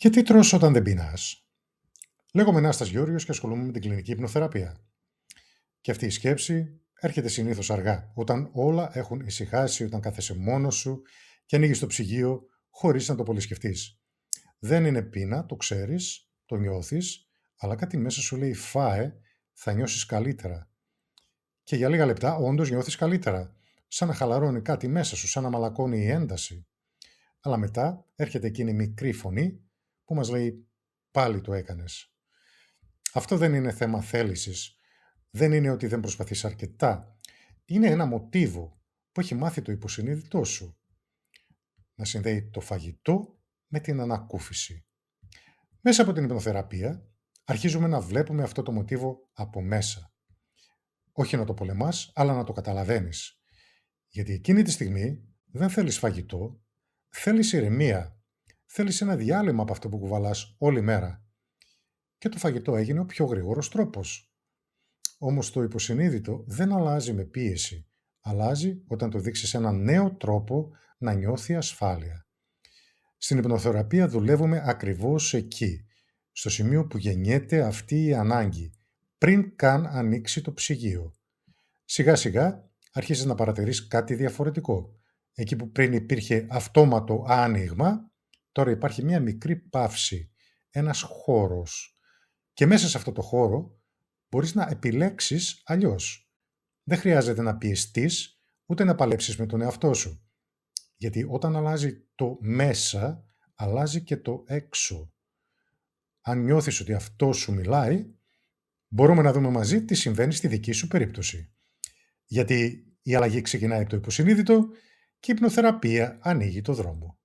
Γιατί τρως όταν δεν πεινάς? Λέγομαι Νάστας Γιώργος και ασχολούμαι με την κλινική υπνοθεραπεία. Και αυτή η σκέψη έρχεται συνήθως αργά, όταν όλα έχουν ησυχάσει, όταν κάθεσαι μόνος σου και ανοίγεις το ψυγείο χωρίς να το πολύ σκεφτείς. Δεν είναι πείνα, το ξέρεις, το νιώθεις, αλλά κάτι μέσα σου λέει φάε, θα νιώσεις καλύτερα. Και για λίγα λεπτά όντως νιώθεις καλύτερα, σαν να χαλαρώνει κάτι μέσα σου, σαν να μαλακώνει η ένταση. Αλλά μετά έρχεται εκείνη η μικρή φωνή που μας λέει πάλι το έκανες. Αυτό δεν είναι θέμα θέλησης. Δεν είναι ότι δεν προσπαθείς αρκετά. Είναι ένα μοτίβο που έχει μάθει το υποσυνείδητό σου. Να συνδέει το φαγητό με την ανακούφιση. Μέσα από την υπνοθεραπεία αρχίζουμε να βλέπουμε αυτό το μοτίβο από μέσα. Όχι να το πολεμάς, αλλά να το καταλαβαίνεις. Γιατί εκείνη τη στιγμή δεν θέλεις φαγητό, θέλεις ηρεμία. Θέλεις ένα διάλειμμα από αυτό που κουβαλάς όλη μέρα. Και το φαγητό έγινε ο πιο γρήγορος τρόπος. Όμως το υποσυνείδητο δεν αλλάζει με πίεση. Αλλάζει όταν το δείξεις έναν νέο τρόπο να νιώθει ασφάλεια. Στην υπνοθεραπεία δουλεύουμε ακριβώς εκεί, στο σημείο που γεννιέται αυτή η ανάγκη, πριν καν ανοίξει το ψυγείο. Σιγά σιγά αρχίζεις να παρατηρείς κάτι διαφορετικό. Εκεί που πριν υπήρχε αυτόματο άνοιγμα, τώρα υπάρχει μια μικρή παύση, ένας χώρος. Και μέσα σε αυτό το χώρο μπορείς να επιλέξεις αλλιώς. Δεν χρειάζεται να πιεστείς, ούτε να παλέψεις με τον εαυτό σου. Γιατί όταν αλλάζει το μέσα, αλλάζει και το έξω. Αν νιώθεις ότι αυτό σου μιλάει, μπορούμε να δούμε μαζί τι συμβαίνει στη δική σου περίπτωση. Γιατί η αλλαγή ξεκινάει από το υποσυνείδητο και η υπνοθεραπεία ανοίγει το δρόμο.